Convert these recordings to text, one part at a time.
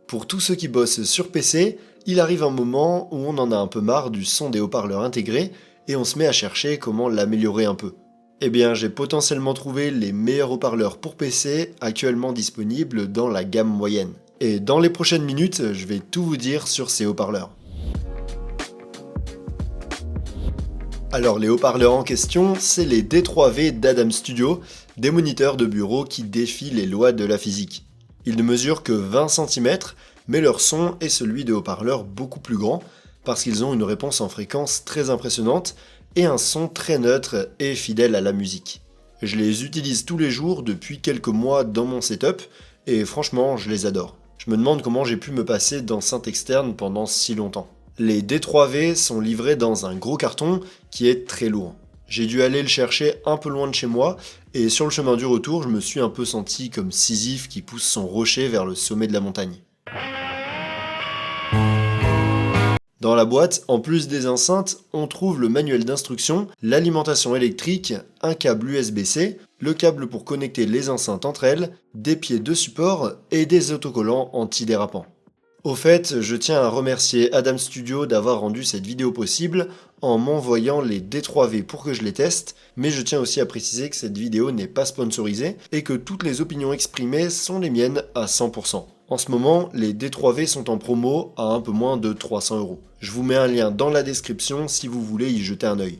Pour tous ceux qui bossent sur PC, il arrive un moment où on en a un peu marre du son des haut-parleurs intégrés et on se met à chercher comment l'améliorer un peu. Eh bien, j'ai potentiellement trouvé les meilleurs haut-parleurs pour PC actuellement disponibles dans la gamme moyenne. Et dans les prochaines minutes, je vais tout vous dire sur ces haut-parleurs. Alors les haut-parleurs en question, c'est les D3V d'Adam Studio, des moniteurs de bureau qui défient les lois de la physique. Ils ne mesurent que 20 cm, mais leur son est celui de haut-parleurs beaucoup plus grands, parce qu'ils ont une réponse en fréquence très impressionnante et un son très neutre et fidèle à la musique. Je les utilise tous les jours depuis quelques mois dans mon setup, et franchement je les adore. Je me demande comment j'ai pu me passer d'enceinte externe pendant si longtemps. Les D3V sont livrés dans un gros carton qui est très lourd. J'ai dû aller le chercher un peu loin de chez moi, et sur le chemin du retour, je me suis un peu senti comme Sisyphe qui pousse son rocher vers le sommet de la montagne. Dans la boîte, en plus des enceintes, on trouve le manuel d'instruction, l'alimentation électrique, un câble USB-C, le câble pour connecter les enceintes entre elles, des pieds de support et des autocollants antidérapants. Au fait, je tiens à remercier Adam Studio d'avoir rendu cette vidéo possible en m'envoyant les D3V pour que je les teste, mais je tiens aussi à préciser que cette vidéo n'est pas sponsorisée et que toutes les opinions exprimées sont les miennes à 100%. En ce moment, les D3V sont en promo à un peu moins de 300€. Je vous mets un lien dans la description si vous voulez y jeter un œil.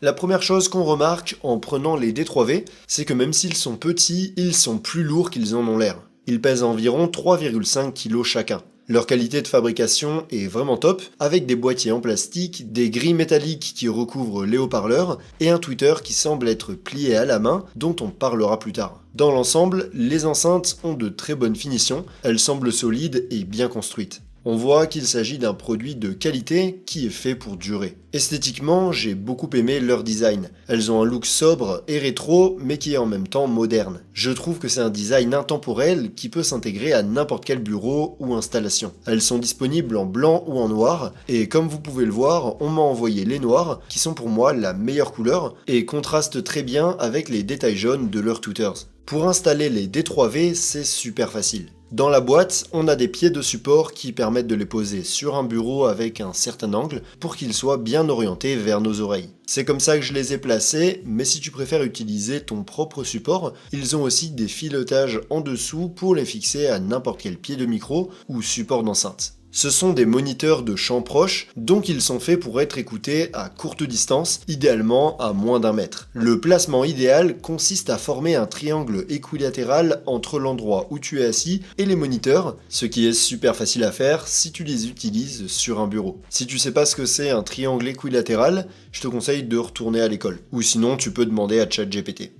La première chose qu'on remarque en prenant les D3V, c'est que même s'ils sont petits, ils sont plus lourds qu'ils en ont l'air. Ils pèsent environ 3,5 kg chacun. Leur qualité de fabrication est vraiment top, avec des boîtiers en plastique, des grilles métalliques qui recouvrent les haut-parleurs et un tweeter qui semble être plié à la main, dont on parlera plus tard. Dans l'ensemble, les enceintes ont de très bonnes finitions, elles semblent solides et bien construites. On voit qu'il s'agit d'un produit de qualité qui est fait pour durer. Esthétiquement, j'ai beaucoup aimé leur design. Elles ont un look sobre et rétro, mais qui est en même temps moderne. Je trouve que c'est un design intemporel qui peut s'intégrer à n'importe quel bureau ou installation. Elles sont disponibles en blanc ou en noir, et comme vous pouvez le voir, on m'a envoyé les noirs, qui sont pour moi la meilleure couleur, et contrastent très bien avec les détails jaunes de leurs tweeters. Pour installer les D3V, c'est super facile. Dans la boîte, on a des pieds de support qui permettent de les poser sur un bureau avec un certain angle pour qu'ils soient bien orientés vers nos oreilles. C'est comme ça que je les ai placés, mais si tu préfères utiliser ton propre support, ils ont aussi des fileutages en dessous pour les fixer à n'importe quel pied de micro ou support d'enceinte. Ce sont des moniteurs de champ proche, donc ils sont faits pour être écoutés à courte distance, idéalement à moins d'1 mètre. Le placement idéal consiste à former un triangle équilatéral entre l'endroit où tu es assis et les moniteurs, ce qui est super facile à faire si tu les utilises sur un bureau. Si tu sais pas ce que c'est un triangle équilatéral, je te conseille de retourner à l'école, ou sinon tu peux demander à ChatGPT.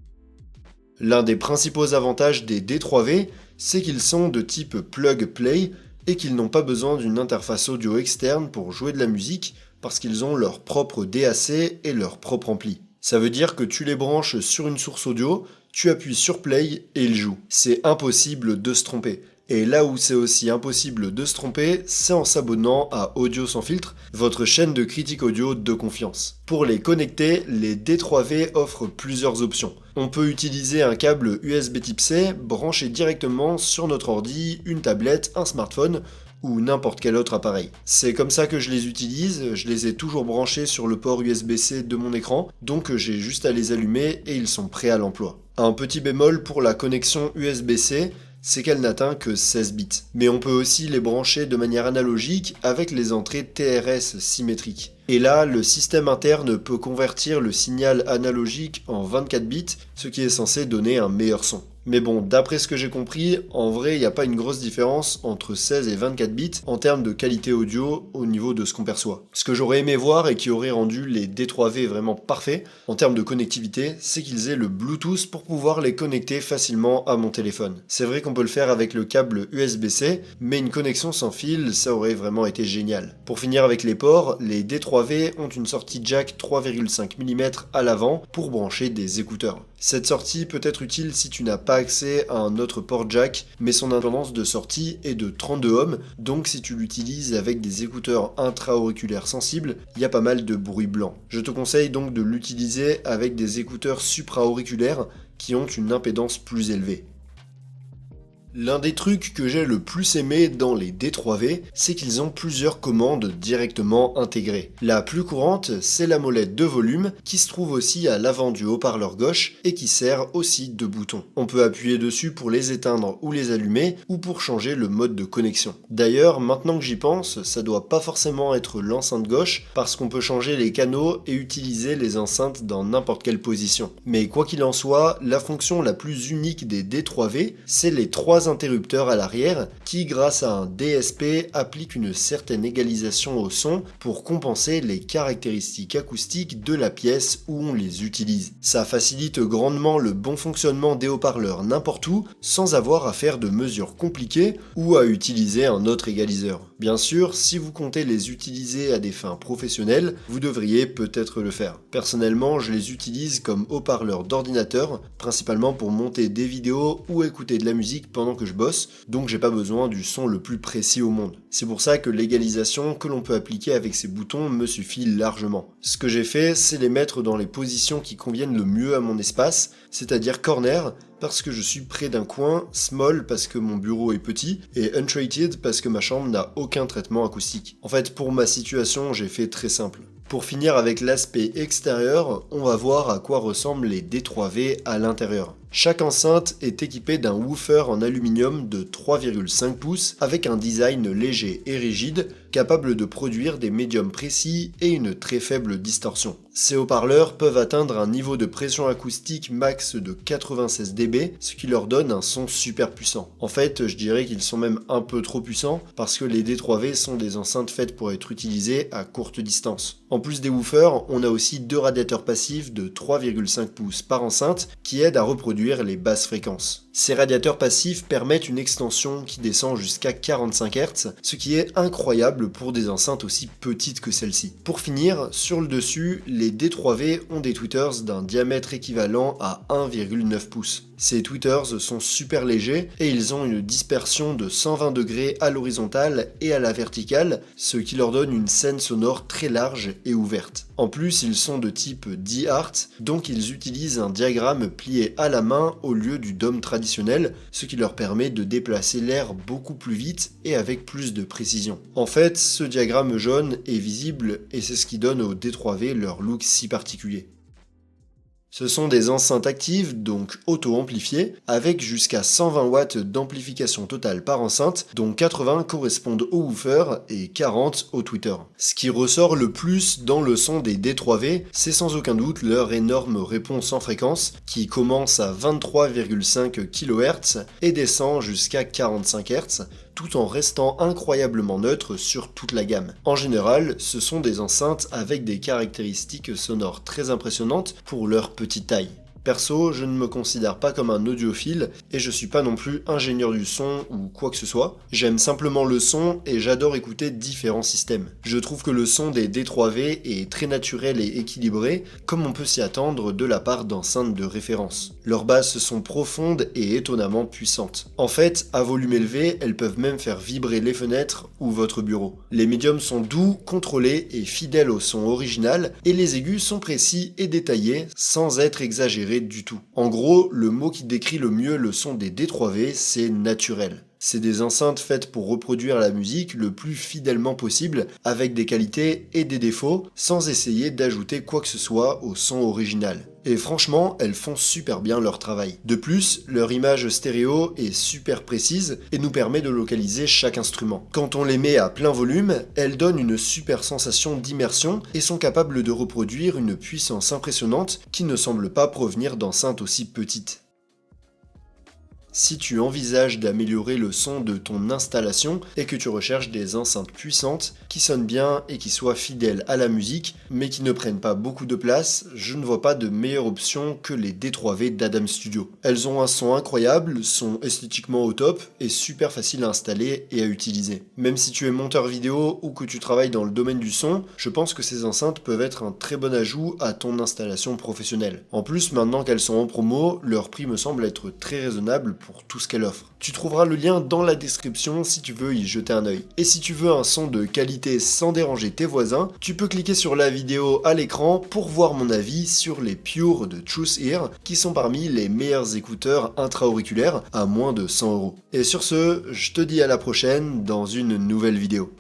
L'un des principaux avantages des D3V, c'est qu'ils sont de type plug-play, et qu'ils n'ont pas besoin d'une interface audio externe pour jouer de la musique parce qu'ils ont leur propre DAC et leur propre ampli. Ça veut dire que tu les branches sur une source audio, tu appuies sur play et ils jouent. C'est impossible de se tromper. Et là où c'est aussi impossible de se tromper, c'est en s'abonnant à Audio sans filtre, votre chaîne de critique audio de confiance. Pour les connecter, les D3V offrent plusieurs options. On peut utiliser un câble USB type C branché directement sur notre ordi, une tablette, un smartphone ou n'importe quel autre appareil. C'est comme ça que je les utilise, je les ai toujours branchés sur le port USB-C de mon écran, donc j'ai juste à les allumer et ils sont prêts à l'emploi. Un petit bémol pour la connexion USB-C, c'est qu'elle n'atteint que 16 bits. Mais on peut aussi les brancher de manière analogique avec les entrées TRS symétriques. Et là, le système interne peut convertir le signal analogique en 24 bits, ce qui est censé donner un meilleur son. Mais bon, d'après ce que j'ai compris, en vrai, il n'y a pas une grosse différence entre 16 et 24 bits en termes de qualité audio au niveau de ce qu'on perçoit. Ce que j'aurais aimé voir et qui aurait rendu les D3V vraiment parfaits en termes de connectivité, c'est qu'ils aient le Bluetooth pour pouvoir les connecter facilement à mon téléphone. C'est vrai qu'on peut le faire avec le câble USB-C, mais une connexion sans fil, ça aurait vraiment été génial. Pour finir avec les ports, les D3V ont une sortie jack 3,5 mm à l'avant pour brancher des écouteurs. Cette sortie peut être utile si tu n'as pas accès à un autre port jack, mais son indépendance de sortie est de 32 ohms, donc si tu l'utilises avec des écouteurs intra-auriculaires sensibles, il y a pas mal de bruit blanc. Je te conseille donc de l'utiliser avec des écouteurs supra-auriculaires qui ont une impédance plus élevée. L'un des trucs que j'ai le plus aimé dans les D3V, c'est qu'ils ont plusieurs commandes directement intégrées. La plus courante, c'est la molette de volume qui se trouve aussi à l'avant du haut-parleur gauche et qui sert aussi de bouton. On peut appuyer dessus pour les éteindre ou les allumer ou pour changer le mode de connexion. D'ailleurs, maintenant que j'y pense, ça doit pas forcément être l'enceinte gauche parce qu'on peut changer les canaux et utiliser les enceintes dans n'importe quelle position. Mais quoi qu'il en soit, la fonction la plus unique des D3V, c'est les trois interrupteurs à l'arrière qui, grâce à un DSP, appliquent une certaine égalisation au son pour compenser les caractéristiques acoustiques de la pièce où on les utilise. Ça facilite grandement le bon fonctionnement des haut-parleurs n'importe où sans avoir à faire de mesures compliquées ou à utiliser un autre égaliseur. Bien sûr, si vous comptez les utiliser à des fins professionnelles, vous devriez peut-être le faire. Personnellement, je les utilise comme haut-parleurs d'ordinateur, principalement pour monter des vidéos ou écouter de la musique pendant que je bosse, donc j'ai pas besoin du son le plus précis au monde. C'est pour ça que l'égalisation que l'on peut appliquer avec ces boutons me suffit largement. Ce que j'ai fait, c'est les mettre dans les positions qui conviennent le mieux à mon espace, c'est-à-dire corner, parce que je suis près d'un coin, small parce que mon bureau est petit, et untreated parce que ma chambre n'a aucun traitement acoustique. En fait, pour ma situation, j'ai fait très simple. Pour finir avec l'aspect extérieur, on va voir à quoi ressemblent les D3V à l'intérieur. Chaque enceinte est équipée d'un woofer en aluminium de 3,5 pouces avec un design léger et rigide, capable de produire des médiums précis et une très faible distorsion. Ces haut-parleurs peuvent atteindre un niveau de pression acoustique max de 96 dB, ce qui leur donne un son super puissant. En fait, je dirais qu'ils sont même un peu trop puissants parce que les D3V sont des enceintes faites pour être utilisées à courte distance. En plus des woofers, on a aussi deux radiateurs passifs de 3,5 pouces par enceinte qui aident à reproduire les basses fréquences. Ces radiateurs passifs permettent une extension qui descend jusqu'à 45 Hz, ce qui est incroyable pour des enceintes aussi petites que celle-ci. Pour finir, sur le dessus, les D3V ont des tweeters d'un diamètre équivalent à 1,9 pouces. Ces tweeters sont super légers et ils ont une dispersion de 120 degrés à l'horizontale et à la verticale, ce qui leur donne une scène sonore très large et ouverte. En plus, ils sont de type D-Art, donc ils utilisent un diagramme plié à la main au lieu du dôme traditionnel, ce qui leur permet de déplacer l'air beaucoup plus vite et avec plus de précision. En fait, ce diagramme jaune est visible et c'est ce qui donne aux D3V leur look si particulier. Ce sont des enceintes actives, donc auto-amplifiées, avec jusqu'à 120 watts d'amplification totale par enceinte, dont 80 correspondent au woofer et 40 au tweeter. Ce qui ressort le plus dans le son des D3V, c'est sans aucun doute leur énorme réponse en fréquence, qui commence à 23,5 kHz et descend jusqu'à 45 Hz, tout en restant incroyablement neutre sur toute la gamme. En général, ce sont des enceintes avec des caractéristiques sonores très impressionnantes pour leur petite taille. Perso, je ne me considère pas comme un audiophile et je suis pas non plus ingénieur du son ou quoi que ce soit. J'aime simplement le son et j'adore écouter différents systèmes. Je trouve que le son des D3V est très naturel et équilibré, comme on peut s'y attendre de la part d'enceintes de référence. Leurs basses sont profondes et étonnamment puissantes. En fait, à volume élevé, elles peuvent même faire vibrer les fenêtres ou votre bureau. Les médiums sont doux, contrôlés et fidèles au son original, et les aigus sont précis et détaillés sans être exagérés du tout. En gros, le mot qui décrit le mieux le son des D3V, c'est naturel. C'est des enceintes faites pour reproduire la musique le plus fidèlement possible, avec des qualités et des défauts, sans essayer d'ajouter quoi que ce soit au son original. Et franchement, elles font super bien leur travail. De plus, leur image stéréo est super précise et nous permet de localiser chaque instrument. Quand on les met à plein volume, elles donnent une super sensation d'immersion et sont capables de reproduire une puissance impressionnante qui ne semble pas provenir d'enceintes aussi petites. Si tu envisages d'améliorer le son de ton installation et que tu recherches des enceintes puissantes qui sonnent bien et qui soient fidèles à la musique mais qui ne prennent pas beaucoup de place, je ne vois pas de meilleure option que les D3V d'Adam Studio. Elles ont un son incroyable, sont esthétiquement au top et super faciles à installer et à utiliser. Même si tu es monteur vidéo ou que tu travailles dans le domaine du son, je pense que ces enceintes peuvent être un très bon ajout à ton installation professionnelle. En plus, maintenant qu'elles sont en promo, leur prix me semble être très raisonnable pour tout ce qu'elle offre. Tu trouveras le lien dans la description si tu veux y jeter un œil. Et si tu veux un son de qualité sans déranger tes voisins, tu peux cliquer sur la vidéo à l'écran pour voir mon avis sur les Pure de Truth Ear, qui sont parmi les meilleurs écouteurs intra-auriculaires à moins de 100 €. Et sur ce, je te dis à la prochaine dans une nouvelle vidéo.